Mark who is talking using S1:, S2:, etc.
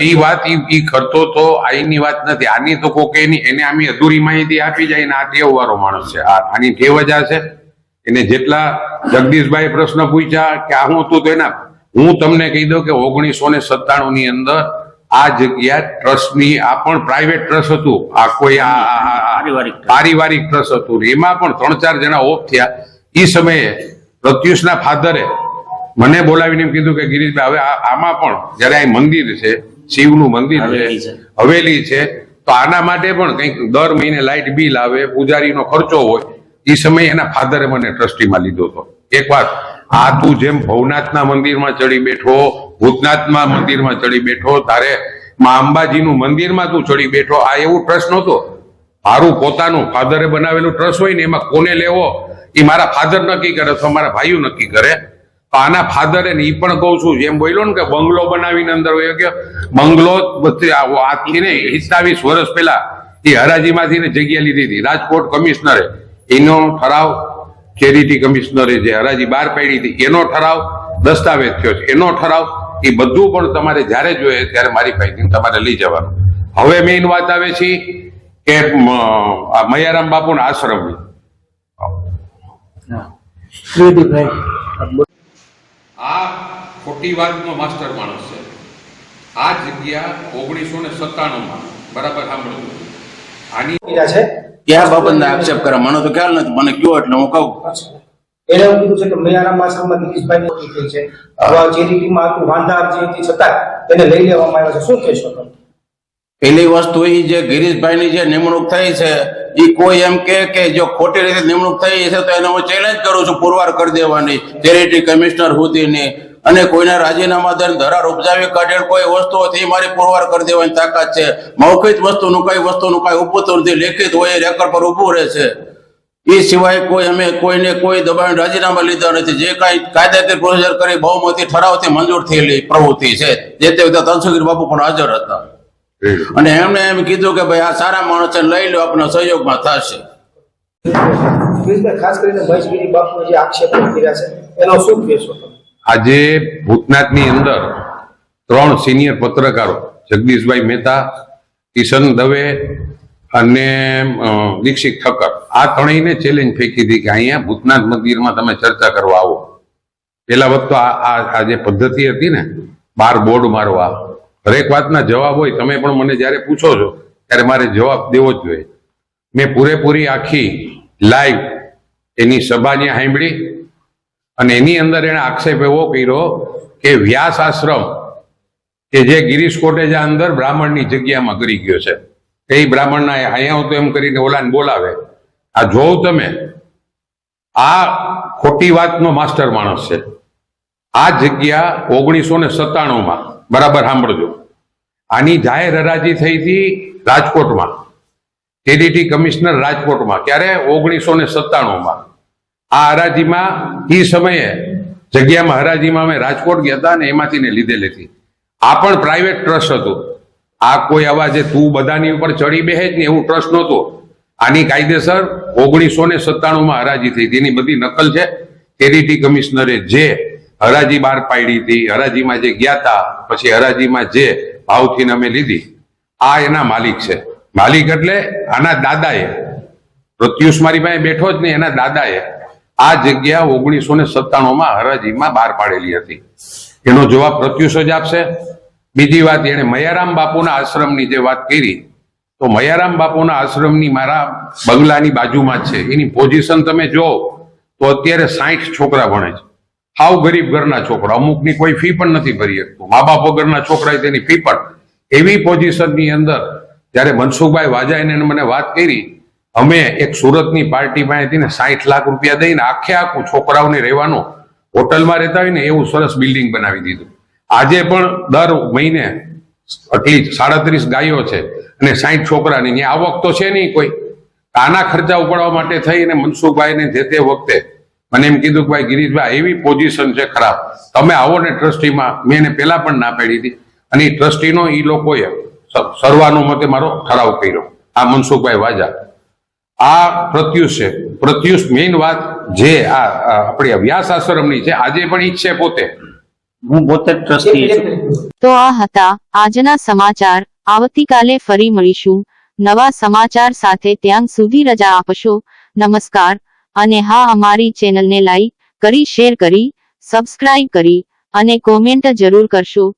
S1: એ વાત ઈ કરતો તો આઈની વાત નથી, આની તો કોકે એને આમી અધૂરી માહિતી આપી જાય ને આ ટેવ વાળો માણસ છે, આની ટેવ જ આ છે. એને જેટલા જગદીશભાઈ પ્રશ્ન પૂછ્યા કે આ હું હતું તો એના હું તમને કહી દઉં કે 1997 ની અંદર આ જગ્યા ટ્રસ્ટની આ પણ પ્રાઇવેટ ટ્રસ્ટ હતું, આ કોઈ પારિવારિક ટ્રસ્ટ હતું, એમાં પણ 3-4 જણા ઓફ થયા. એ સમયે પ્રત્યુષના ફાધરે મને બોલાવીને એમ કીધું કે ગિરીશભાઈ હવે આમાં પણ જયારે આ મંદિર છે, શિવનું મંદિર છે, હવેલી છે, તો આના માટે પણ કંઈક દર મહિને લાઇટ બિલ આવે, પૂજારીનો ખર્ચો હોય. એ સમયે એના ફાધરે મને ટ્રસ્ટીમાં લીધો હતો. એક વાત, આ તું જેમ ભવનાથના મંદિરમાં ચડી બેઠો, ભૂતનાથના મંદિરમાં ચડી બેઠો, તારે માં અંબાજીનું મંદિરમાં તું ચડી બેઠો, આ એવું ટ્રસ્ટ નહોતો. મારું પોતાનું ફાધરે બનાવેલું ટ્રસ્ટ હોય ને એમાં કોને લેવો એ મારા ફાધર નક્કી કરે અથવા મારા ભાઈઓ નક્કી કરે. તો આના ફાધરે ને એ પણ કહું છું, જેમ બોલ્યો ને કે બંગલો બનાવીને અંદર હોય કે બંગલો આથી ને 27 વર્ષ પહેલા એ હરાજીમાંથી ને જગ્યા લીધી હતી. રાજકોટ કમિશનરે એનો ઠરાવ, ચેરિટી કમિશનરે જે હરાજી બહાર પાડી હતી એનો ઠરાવ દસ્તાવેજ થયો છે, એનો ઠરાવ, એ બધું પણ તમારે જયારે જોઈએ ત્યારે મારી પાસેથી તમારે લઈ જવાનું. હવે મેઇન વાત આવે છે કે મયારામ બાપુના આશ્રમની. આ ખોટી વાતનો માસ્ટર માણસ છે. આ જગ્યા 1997 બરાબર સાંભળો, આની
S2: છે
S3: ક્યાં બાબતને આક્ષેપ કરે મને તો ખ્યાલ નથી, મને કયો એટલે હું કહું.
S2: એને એવું કીધું છે કે મયારામ આશ્રમમાં ગિરીશભાઈ ની થઈ છે, ચેરિટીમાં હતું વાંધાર જે હતી છતાં એને લઈ લેવામાં આવ્યા છે, શું કહેશો તમે?
S3: પેલી વસ્તુ એ જે ગિરીશભાઈની જે નિમણૂક થઈ છે એ કોઈ એમ કે જો ખોટી રીતે નિમણૂક થઈ છે તો એને હું ચેલેન્જ કરું છું પુરવાર કરી દેવાની ચેરિટી કમિશનર સુધીની, અને કોઈના રાજીનામા દઈને ધરાર ઉપજાવી કાઢેલ કોઈ વસ્તુઓથી મારી પુરવાર કરી દેવાની તાકાત છે. મૌખિક વસ્તુનું કઈ ઉપતું નથી, લેખિત હોય રેકોર્ડ પર ઉભું રહે છે. એ સિવાય કોઈ અમે કોઈને કોઈ દબાણ રાજીનામા લીધા નથી. જે કાંઈ કાયદાકીય પ્રોસિજર કરી બહુમતી ઠરાવથી મંજૂર થયેલી પ્રવૃત્તિ છે. જે તે વખતે તનસુગીર બાપુ પણ હાજર હતા અને એમણે એમ કીધું કે ભાઈ આ સારા માણસ લઈ લો, આપણા સહયોગમાં થશે.
S2: ખાસ કરીને મહેશગીરી બાપુ જે આક્ષેપો કર્યા છે એનો શું કહેશો તમે?
S1: આજે ભૂતનાથની અંદર 3 સિનિયર પત્રકારો, જગદીશભાઈ મહેતા, કિશન દવે અને દીક્ષિત ઠક્કર, આ ત્રણેયને ચેલેન્જ ફેંકી હતી કે અહીંયા ભૂતનાથ મંદિરમાં તમે ચર્ચા કરવા આવો. પેલા વખત આ જે પદ્ધતિ હતી ને 12 બોર્ડ મારવા, હરેક વાતના જવાબ હોય. તમે પણ મને જયારે પૂછો છો ત્યારે મારે જવાબ દેવો જ જોઈએ. મેં પૂરેપૂરી આખી લાઈવ એની સભાને સાંભળી અને એની અંદર એને આક્ષેપ એવો કર્યો કે વ્યાસ આશ્રમ કે જે ગિરીશ કોટેજા અંદર બ્રાહ્મણની જગ્યામાં કરી ગયો છે, એ બ્રાહ્મણના અહીંયા તો એમ કરીને ઓલાને બોલાવે. આ જોવ તમે, આ ખોટી વાતનો માસ્ટર માણસ છે. આ જગ્યા 1997 બરાબર સાંભળજો, આની જાહેર હરાજી થઈ હતી રાજકોટમાં, ચેરિટી કમિશનર રાજકોટમાં. ક્યારે? 1997. આ હરાજીમાં એ સમયે જગ્યામાં હરાજીમાં અમે રાજકોટ ગયા હતા અને એમાંથી ને લીધેલી હતી. આ પણ પ્રાઇવેટ ટ્રસ્ટ હતું. આ કોઈ આવા જે તું બધાની ઉપર ચડી બેસે જ ને એવું ટ્રસ્ટ નહોતું. આની કાયદેસર 1997 હરાજી થઈ હતી. એની બધી નકલ છે. ચેરિટી કમિશનરે જે હરાજી બહાર પાડી હતી, હરાજીમાં જે ગયા હતા, પછી હરાજીમાં જે ભાવથી અમે લીધી, આ એના માલિક છે. માલિક એટલે આના દાદાએ, પ્રત્યુષ મારી પાસે બેઠો જ નહીં, એના દાદાએ આ જગ્યા 1997 હરાજીમાં બહાર પાડેલી હતી. એનો જવાબ પ્રત્યુષ જ આપશે. બીજી વાત, એને મયારામ બાપુના આશ્રમની જે વાત કરી, તો મયારામ બાપુના આશ્રમની મારા બંગલાની બાજુમાં જ છે. એની પોઝિશન તમે જો તો અત્યારે 60 છોકરા ભણે છે. હાવ ગરીબ ઘરના છોકરા, અમુકની કોઈ ફી પણ નથી ભરી શકતું, મા બાપ વગરના છોકરા તેની ફી પણ. એવી પોઝિશનની અંદર જયારે મનસુખભાઈ વાજાઈને મને વાત કરી, અમે એક સુરતની પાર્ટી પાસેથી ને 60 લાખ રૂપિયા દઈને આખું છોકરાઓને રહેવાનું હોટલમાં રહેતા હોય ને એવું સરસ બિલ્ડિંગ બનાવી દીધું. આજે પણ દર મહિને આટલી 37 ગાયો છે અને 60 છોકરાની ત્યાં આવક તો છે નહીં કોઈ. આના ખર્ચા ઉપાડવા માટે થઈને મનસુખભાઈને જે તે વખતે મને એમ કીધું કે ભાઈ ગિરીશભાઈ એવી પોઝિશન છે ખરાબ, તમે આવો ને ટ્રસ્ટીમાં. મેં એને પેલા પણ ના પાડી હતી અને એ ટ્રસ્ટીનો એ લોકોએ સર્વાનુમતે મારો ઠરાવ કર્યો. આ મનસુખભાઈ વાજા, આ પ્રત્યુષ છે. પ્રત્યુષ મેઇન વાત જે આપણી વ્યાસ આશ્રમની છે આજે પણ ઈચ્છે પોતે.
S4: હું પોતે ટ્રસ્ટી છું.
S5: તો આ હતા આજના સમાચાર. આવતીકાલે ફરી મળીશું નવા સમાચાર સાથે. ત્યાં સુધી રજા આપશો. નમસ્કાર. અને હા, અમારી ચેનલને લાઈક કરી, શેર કરી, સબસ્ક્રાઇબ કરી અને કોમેન્ટ જરૂર કરશો.